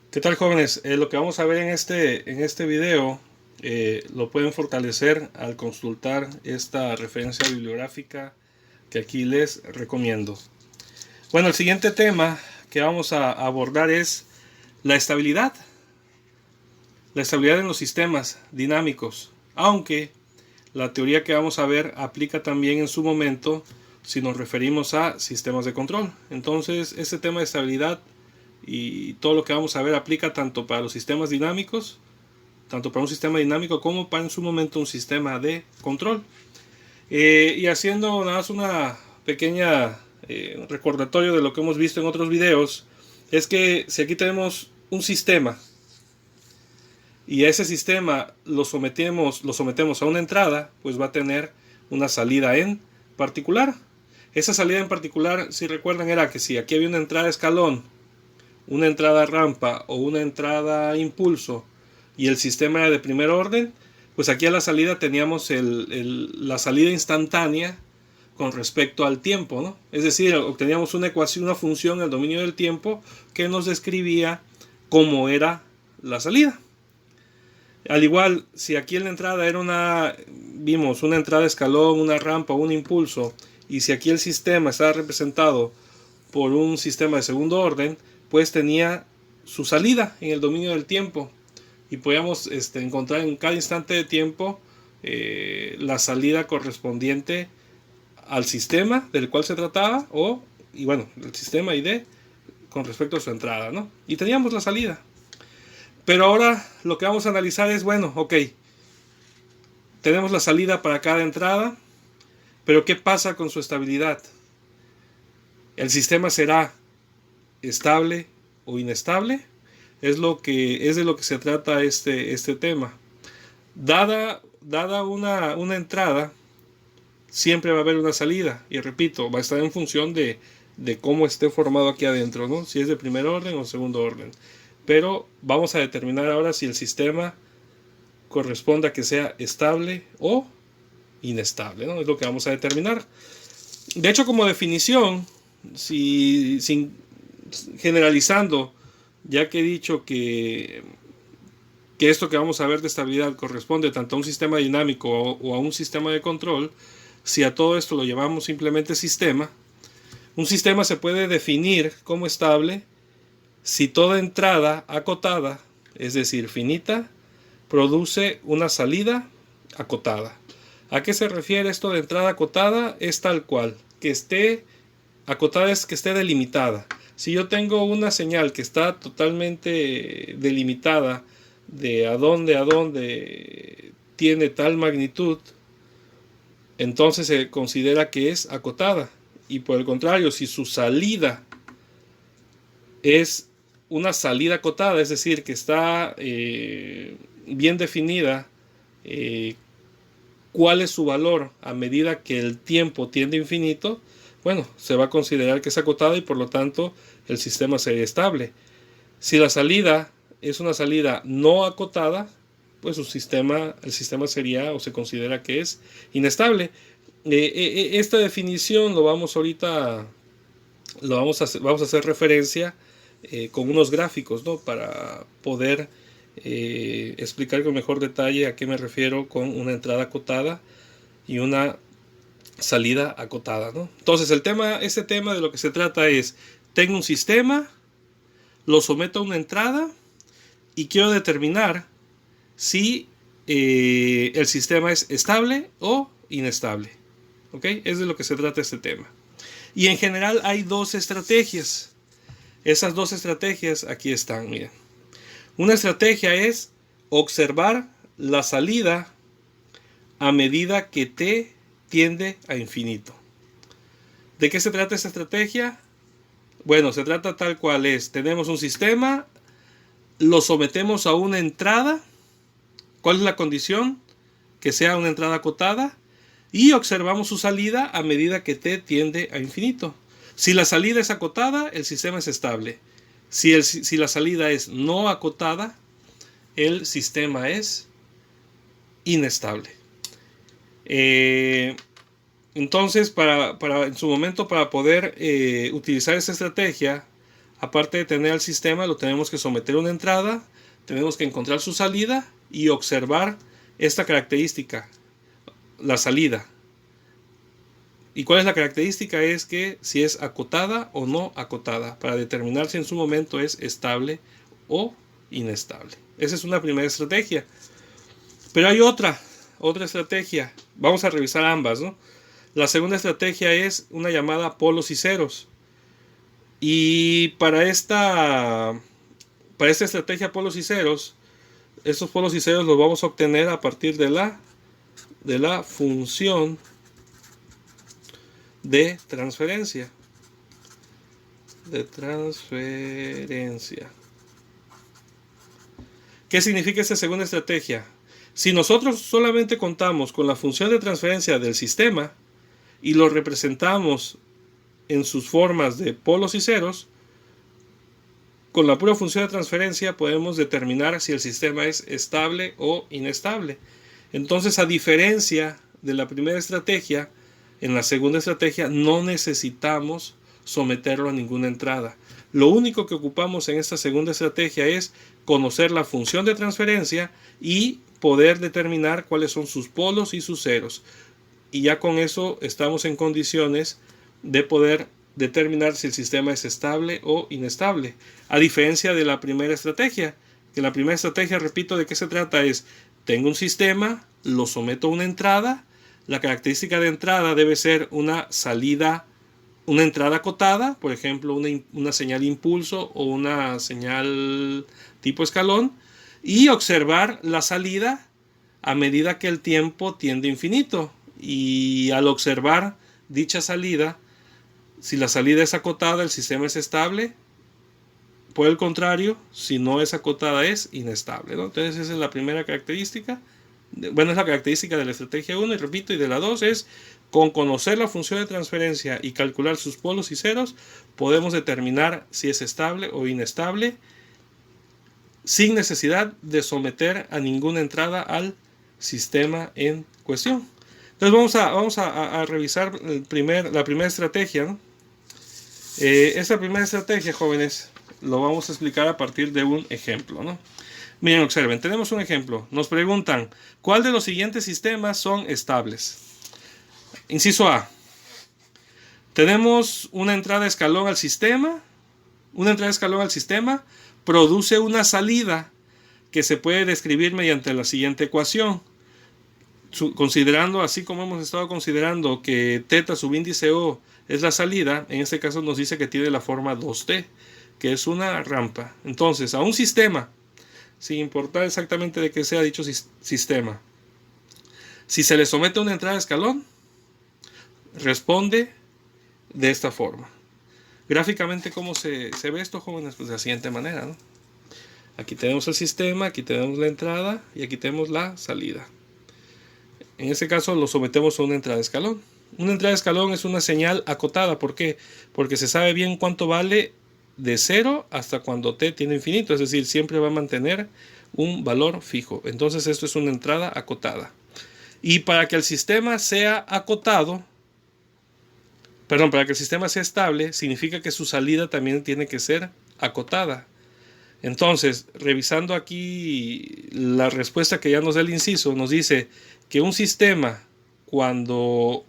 ¿Qué tal, jóvenes? Lo que vamos a ver en este video lo pueden fortalecer al consultar esta referencia bibliográfica que aquí les recomiendo. Bueno, el siguiente tema que vamos a abordar es la estabilidad. La estabilidad en los sistemas dinámicos. Aunque la teoría que vamos a ver aplica también en su momento si nos referimos a sistemas de control. Entonces, este tema de estabilidad y todo lo que vamos a ver aplica tanto para los sistemas dinámicos, tanto para un sistema dinámico como para en su momento un sistema de control. Y haciendo nada más una pequeña recordatorio de lo que hemos visto en otros videos, es que si aquí tenemos un sistema y a ese sistema lo sometemos a una entrada, pues va a tener una salida en particular. Esa salida en particular, si recuerdan, era que si aquí había una entrada escalón, una entrada rampa o una entrada impulso y el sistema era de primer orden, pues aquí a la salida teníamos la salida instantánea con respecto al tiempo, ¿no? Es decir, obteníamos una ecuación, una función en el dominio del tiempo que nos describía cómo era la salida. Al igual, si aquí en la entrada vimos una entrada escalón, una rampa, un impulso, y si aquí el sistema estaba representado por un sistema de segundo orden, pues tenía su salida en el dominio del tiempo y podíamos encontrar en cada instante de tiempo la salida correspondiente al sistema del cual se trataba y bueno, el sistema ID con respecto a su entrada, ¿no? Y teníamos la salida. Pero ahora lo que vamos a analizar es, bueno, ok, tenemos la salida para cada entrada, pero ¿qué pasa con su estabilidad? ¿El sistema será estable o inestable? Es de lo que se trata este tema. Dada una entrada, siempre va a haber una salida. Y repito, va a estar en función de cómo esté formado aquí adentro, ¿no? Si es de primer orden o segundo orden. Pero vamos a determinar ahora si el sistema corresponde a que sea estable o inestable, ¿no? Es lo que vamos a determinar. De hecho, como definición, sin generalizando, ya que he dicho que esto que vamos a ver de estabilidad corresponde tanto a un sistema dinámico o a un sistema de control, si a todo esto lo llamamos simplemente sistema, un sistema se puede definir como estable si toda entrada acotada, es decir, finita, produce una salida acotada. ¿A qué se refiere esto de entrada acotada? Es tal cual, que esté acotada es que esté delimitada. Si yo tengo una señal que está totalmente delimitada de a dónde tiene tal magnitud, entonces se considera que es acotada. Y por el contrario, si su salida es una salida acotada, es decir, que está bien definida cuál es su valor a medida que el tiempo tiende a infinito, bueno, se va a considerar que es acotada y por lo tanto el sistema sería estable. Si la salida es una salida no acotada, pues el sistema sería o se considera que es inestable. Esta definición vamos a hacer referencia con unos gráficos, ¿no? Para poder explicar con mejor detalle a qué me refiero con una entrada acotada y una salida acotada, ¿no? Entonces este tema de lo que se trata es, tengo un sistema, lo someto a una entrada y quiero determinar si el sistema es estable o inestable. ¿Ok? Es de lo que se trata este tema. Y en general hay dos estrategias. Esas dos estrategias aquí están, miren. Una estrategia es observar la salida a medida que t tiende a infinito. ¿De qué se trata esta estrategia? Bueno, se trata tal cual es. Tenemos un sistema, lo sometemos a una entrada. ¿Cuál es la condición? Que sea una entrada acotada. Y observamos su salida a medida que t tiende a infinito. Si la salida es acotada, el sistema es estable. Si la salida es no acotada, el sistema es inestable. Entonces, en su momento, para poder utilizar esta estrategia, aparte de tener al sistema, lo tenemos que someter a una entrada, tenemos que encontrar su salida y observar esta característica, la salida. ¿Y cuál es la característica? Es que si es acotada o no acotada, para determinar si en su momento es estable o inestable. Esa es una primera estrategia. Pero hay otra estrategia. Vamos a revisar ambas, ¿no? La segunda estrategia es una llamada polos y ceros. Y para esta estrategia polos y ceros, estos polos y ceros los vamos a obtener a partir de la función de transferencia. ¿Qué significa esta segunda estrategia? Si nosotros solamente contamos con la función de transferencia del sistema y lo representamos en sus formas de polos y ceros, con la pura función de transferencia podemos determinar si el sistema es estable o inestable. Entonces, a diferencia de la primera estrategia, en la segunda estrategia no necesitamos someterlo a ninguna entrada. Lo único que ocupamos en esta segunda estrategia es conocer la función de transferencia y poder determinar cuáles son sus polos y sus ceros. Y ya con eso estamos en condiciones de poder determinar si el sistema es estable o inestable. A diferencia de la primera estrategia, que la primera estrategia, repito, ¿de qué se trata? Es, tengo un sistema, lo someto a una entrada. La característica de entrada debe ser una salida, una entrada acotada, por ejemplo, una señal impulso o una señal tipo escalón, y observar la salida a medida que el tiempo tiende a infinito. Y al observar dicha salida, si la salida es acotada, el sistema es estable. Por el contrario, si no es acotada, es inestable, ¿no? Entonces esa es la primera característica. Bueno, es la característica de la estrategia 1 y repito, y de la 2 es con conocer la función de transferencia y calcular sus polos y ceros, podemos determinar si es estable o inestable sin necesidad de someter a ninguna entrada al sistema en cuestión. Entonces vamos a revisar la primera estrategia, ¿no? Esta primera estrategia, jóvenes, lo vamos a explicar a partir de un ejemplo, ¿no? Miren, observen, tenemos un ejemplo. Nos preguntan, ¿cuál de los siguientes sistemas son estables? Inciso A. Tenemos una entrada escalón al sistema. Una entrada escalón al sistema produce una salida que se puede describir mediante la siguiente ecuación. Considerando, así como hemos estado considerando que θ subíndice O es la salida, en este caso nos dice que tiene la forma 2t, que es una rampa. Entonces, a un sistema, sin importar exactamente de qué sea dicho sistema, si se le somete una entrada de escalón, responde de esta forma. Gráficamente, ¿cómo se ve esto, jóvenes? Pues de la siguiente manera, ¿no? Aquí tenemos el sistema, aquí tenemos la entrada y aquí tenemos la salida. En este caso lo sometemos a una entrada de escalón. Una entrada de escalón es una señal acotada. ¿Por qué? Porque se sabe bien cuánto vale de 0 hasta cuando t tiene infinito, es decir, siempre va a mantener un valor fijo. Entonces esto es una entrada acotada. Y para que el sistema sea acotado, para que el sistema sea estable, significa que su salida también tiene que ser acotada. Entonces, revisando aquí la respuesta que ya nos da el inciso, nos dice que un sistema, cuando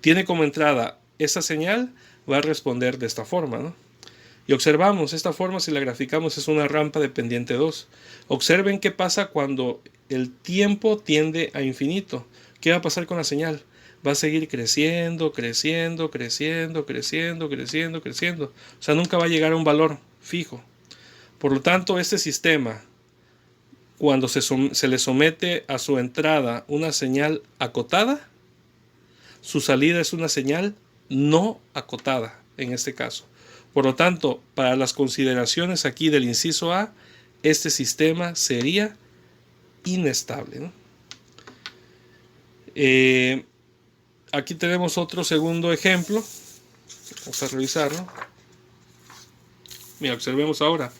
tiene como entrada esta señal, va a responder de esta forma, ¿no? Y observamos, esta forma, si la graficamos, es una rampa de pendiente 2. Observen qué pasa cuando el tiempo tiende a infinito. ¿Qué va a pasar con la señal? Va a seguir creciendo, creciendo, creciendo, creciendo, creciendo, creciendo. O sea, nunca va a llegar a un valor fijo. Por lo tanto, este sistema, cuando se le somete a su entrada una señal acotada, su salida es una señal no acotada, en este caso. Por lo tanto, para las consideraciones aquí del inciso A, este sistema sería inestable, ¿no? Aquí tenemos otro segundo ejemplo. Vamos a revisarlo. Mira, observemos ahora.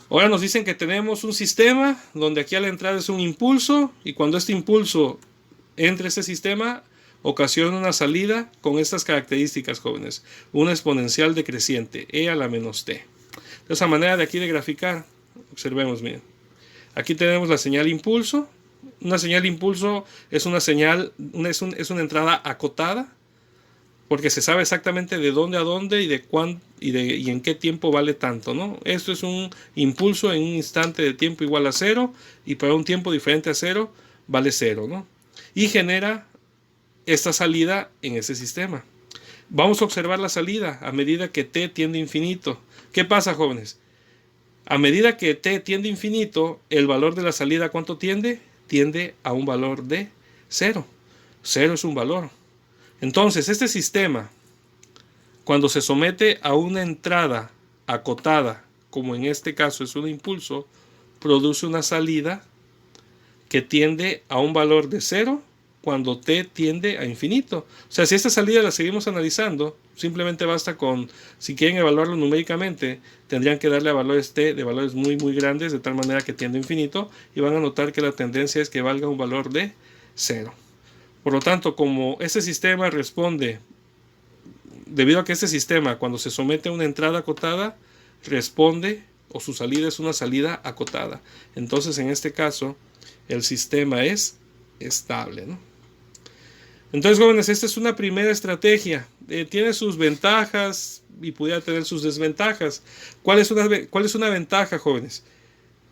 Ahora nos dicen que tenemos un sistema donde aquí a la entrada es un impulso y cuando este impulso entre a este sistema, ocasiona una salida con estas características, jóvenes. Una exponencial decreciente, e a la menos t. De esa manera de aquí de graficar, observemos, miren. Aquí tenemos la señal impulso. Una señal impulso es una señal, es una entrada acotada, porque se sabe exactamente de dónde a dónde y en qué tiempo vale tanto, ¿no? Esto es un impulso en un instante de tiempo igual a 0, y para un tiempo diferente a 0 vale 0, ¿no? Y genera esta salida en ese sistema. Vamos a observar la salida a medida que t tiende a infinito. ¿Qué pasa, jóvenes? A medida que t tiende a infinito, el valor de la salida, ¿cuánto tiende? Tiende a un valor de 0. 0 es un valor. Entonces, este sistema, cuando se somete a una entrada acotada, como en este caso es un impulso, produce una salida que tiende a un valor de 0 cuando t tiende a infinito. O sea, si esta salida la seguimos analizando, simplemente basta con, si quieren evaluarlo numéricamente, tendrían que darle a valores t de valores muy muy grandes, de tal manera que tiende a infinito, y van a notar que la tendencia es que valga un valor de 0. Por lo tanto, como este sistema responde, debido a que este sistema, cuando se somete a una entrada acotada, responde, o su salida es una salida acotada. Entonces, en este caso, el sistema es estable, ¿no? Entonces, jóvenes, esta es una primera estrategia. Tiene sus ventajas y pudiera tener sus desventajas. ¿Cuál es una ventaja, jóvenes?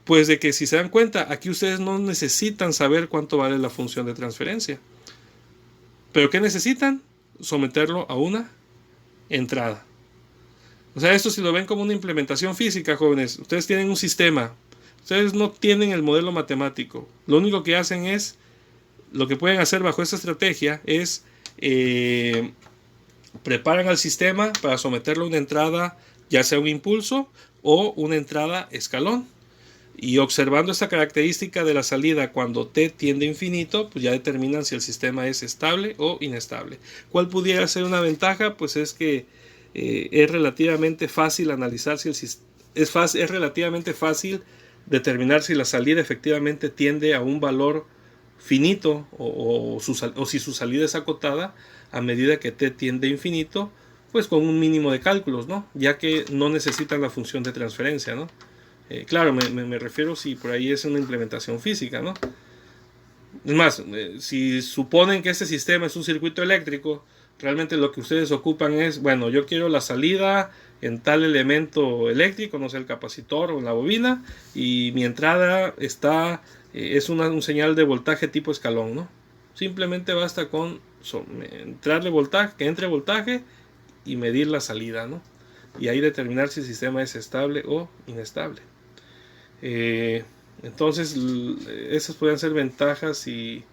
Pues de que, si se dan cuenta, aquí ustedes no necesitan saber cuánto vale la función de transferencia. ¿Pero qué necesitan? Someterlo a una entrada. O sea, esto, si lo ven como una implementación física, jóvenes, ustedes tienen un sistema. Ustedes no tienen el modelo matemático. Lo único que hacen es, lo que pueden hacer bajo esta estrategia es preparan al sistema para someterlo a una entrada, ya sea un impulso o una entrada escalón. Y observando esta característica de la salida cuando t tiende a infinito, pues ya determinan si el sistema es estable o inestable. ¿Cuál pudiera ser una ventaja? Pues es que es relativamente fácil analizar si es relativamente fácil determinar si la salida efectivamente tiende a un valor finito o si su salida es acotada a medida que t tiende a infinito, pues con un mínimo de cálculos, ¿no? Ya que no necesitan la función de transferencia, ¿no? Claro, me refiero si por ahí es una implementación física, ¿no? Es más, si suponen que este sistema es un circuito eléctrico, realmente lo que ustedes ocupan es, bueno, yo quiero la salida en tal elemento eléctrico, no sé, el capacitor o la bobina, y mi entrada es un señal de voltaje tipo escalón, ¿no? Simplemente basta con entrarle voltaje, que entre voltaje y medir la salida, ¿no? Y ahí determinar si el sistema es estable o inestable. Entonces, esas pueden ser ventajas y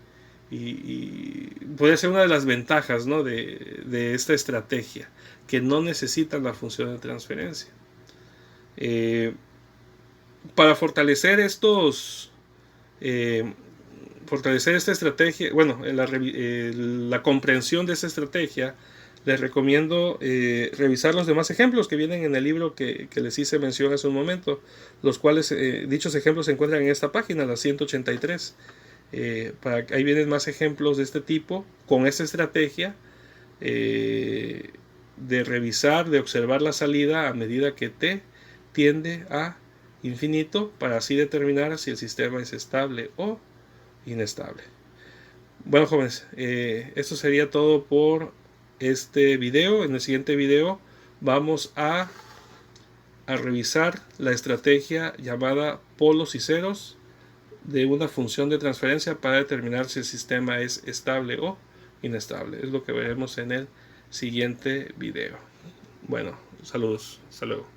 puede ser una de las ventajas, ¿no? de esta estrategia, que no necesitan la función de transferencia. Para fortalecer fortalecer esta estrategia, bueno, la comprensión de esta estrategia, les recomiendo revisar los demás ejemplos que vienen en el libro que les hice mención hace un momento, los cuales dichos ejemplos se encuentran en esta página, la 183. Ahí vienen más ejemplos de este tipo, con esta estrategia de revisar, de observar la salida a medida que t tiende a infinito, para así determinar si el sistema es estable o inestable. Bueno, jóvenes, esto sería todo por este video. En el siguiente video vamos a revisar la estrategia llamada polos y ceros de una función de transferencia para determinar si el sistema es estable o inestable. Es lo que veremos en el siguiente video. Bueno, saludos, hasta luego.